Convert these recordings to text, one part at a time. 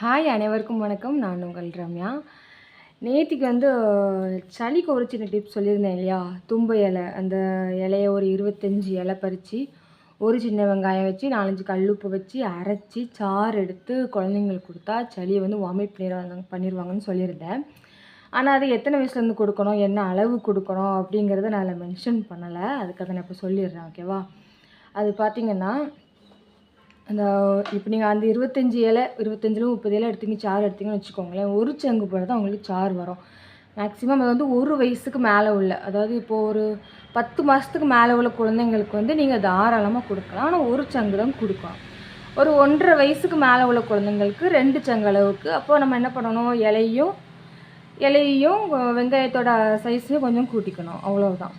Hi அனைவருக்கும் வணக்கம். நான் உங்கள் ரம்யா. நேத்திக்கு சளிக்கு ஒரு சின்ன டிப்ஸ் சொல்லியிருந்தேன் இல்லையா? தும்பை இலை, அந்த இலைய ஒரு 25 இலை பறித்து ஒரு சின்ன வெங்காயம் வச்சு 4, 5 கல்லுப்பு வச்சு அரைச்சி சாறு எடுத்து குழந்தைங்களுக்கு கொடுத்தா சளியை வாமிட் பண்ணிடுவாங்கன்னு சொல்லியிருந்தேன். ஆனால் அது எத்தனை வயசுலேருந்து கொடுக்கணும், என்ன அளவு கொடுக்கணும் அப்படிங்கிறத நான் அதில் மென்ஷன் பண்ணலை. அதுக்காக நான் இப்போ சொல்லிடுறேன், ஓகேவா? அது பார்த்திங்கன்னா, அந்த இப்போ நீங்கள் அந்த 25 இலை 25ல 30 இலை எடுத்தீங்க, சாறு எடுத்தீங்கன்னு வச்சுக்கோங்களேன். ஒரு சங்கு போல் தான் உங்களுக்கு சாறு வரும். மேக்ஸிமம் அது 1 வயசுக்கு மேலே உள்ள, அதாவது இப்போது ஒரு 10 மாதத்துக்கு மேலே உள்ள குழந்தைங்களுக்கு நீங்கள் தாராளமாக கொடுக்கலாம். ஆனால் ஒரு சங்கு தான் கொடுக்கலாம். ஒரு 1.5 வயசுக்கு மேலே உள்ள குழந்தைங்களுக்கு 2 சங்கு அளவுக்கு. அப்போது நம்ம என்ன பண்ணணும், இலையையும் வெங்காயத்தோட சைஸையும் கொஞ்சம் கூட்டிக்கணும், அவ்வளோதான்.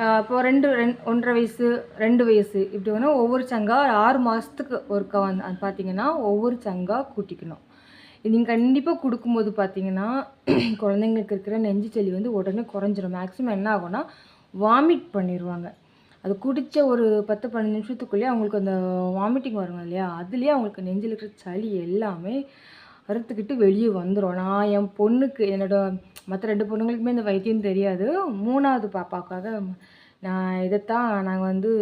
இப்போது 1.5 வயசு 2 வயசு இப்படி ஒவ்வொரு சங்காக 6 மாதத்துக்கு ஒருக்கா அது பார்த்திங்கன்னா ஒவ்வொரு சங்காக கூட்டிக்கணும். இது நீங்கள் கண்டிப்பாக கொடுக்கும்போது பார்த்திங்கன்னா குழந்தைங்களுக்கு இருக்கிற நெஞ்சு சளி உடனே குறைஞ்சிரும். மேக்ஸிமம் என்ன ஆகும்னா வாமிட் பண்ணிடுவாங்க. அது குடித்த ஒரு 10-15 நிமிஷத்துக்குள்ளேயே அவங்களுக்கு அந்த வாமிட்டிங் வருங்க இல்லையா, அதுலேயே அவங்களுக்கு நெஞ்சில் இருக்கிற சளி எல்லாமே அறுத்துக்கிட்டு வெளியே வந்துடும். நான் என் பொண்ணுக்கு மற்ற 2 பொண்ணுங்களுக்குமே இந்த வைத்தியம் தெரியாது. 3வது பாப்பாவுக்காக நான் இதைத்தான் நாங்கள்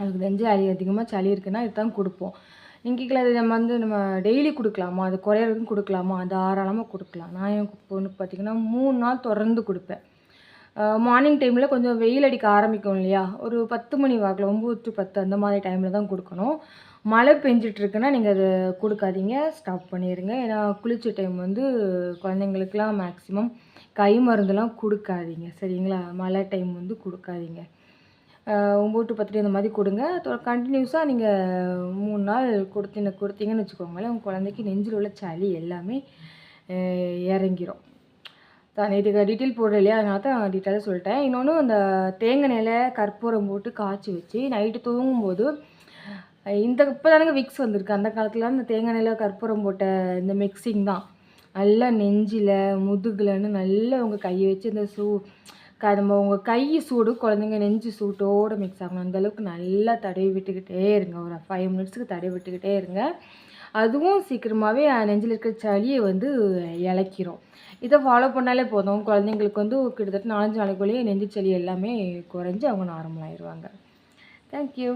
அதுக்கு நெஞ்சு அதிகமாக சளி இருக்குன்னா இதுதான் கொடுப்போம். நீங்கள் கேட்கல, அது நம்ம டெய்லி கொடுக்கலாமா, அது குறையிறதுக்கும் கொடுக்கலாமா? அது தாராளமாக கொடுக்கலாம். நான் என் பொண்ணுக்கு பார்த்திங்கன்னா 3 நாள் தொடர்ந்து கொடுப்பேன். மார்னிங் டைமில் கொஞ்சம் வெயில் அடிக்க ஆரம்பிக்கும் இல்லையா, ஒரு 10 மணி வாக்கில் 9 to 10 அந்த மாதிரி டைமில் தான் கொடுக்கணும். மழை பெஞ்சிட்ருக்குன்னா நீங்கள் அதை கொடுக்காதீங்க, ஸ்டாப் பண்ணிடுங்க. ஏன்னா குளிர்ச்சி டைம் குழந்தைங்களுக்கெலாம் மேக்ஸிமம் கை மருந்துலாம் கொடுக்காதீங்க, சரிங்களா? மழை டைம் கொடுக்காதீங்க. 9 to 10 அந்த மாதிரி கொடுங்க. கண்டினியூஸாக நீங்கள் 3 நாள் கொடுத்தீங்கன்னு வச்சுக்கோங்களேன், உங்கள் குழந்தைக்கு நெஞ்சில் உள்ள சளி எல்லாமே இறங்கிரும். தான் நேற்றுக்கு டீட்டெயில் போடுறேன் இல்லையா, அதனால தான் டீட்டெயிலாக சொல்லிட்டேன். இன்னொன்று, அந்த தேங்காய் எண்ணெயில் கற்பூரம் போட்டு காய்ச்சி வச்சு நைட்டு தூங்கும்போது, இப்போ தானங்க விக்ஸ் வந்திருக்கு. அந்த காலத்தில் இந்த தேங்காய் எண்ணெயில் கற்பூரம் போட்ட இந்த மிக்சிங் தான் நல்லா நெஞ்சில் முதுகுலன்னு நல்லா உங்கள் கையை வச்சு இந்த நம்ம உங்கள் கை சூடு குழந்தைங்க நெஞ்சு சூட்டோடு மிக்ஸ் ஆகணும். அந்தளவுக்கு நல்லா தடவி விட்டுக்கிட்டே இருங்க. ஒரு 5 மினிட்ஸுக்கு தடவி விட்டுக்கிட்டே இருங்க. அதுவும் சீக்கிரமாகவே நெஞ்சில் இருக்கிற சளியை இழக்கிறோம். இதை ஃபாலோ பண்ணாலே போதும். குழந்தைங்களுக்கு கிட்டத்தட்ட 4-5 நாளைக்குள்ளேயே நெஞ்சு சளி எல்லாமே குறைஞ்சி அவங்க நார்மல் ஆயிடுவாங்க. தேங்க்யூ.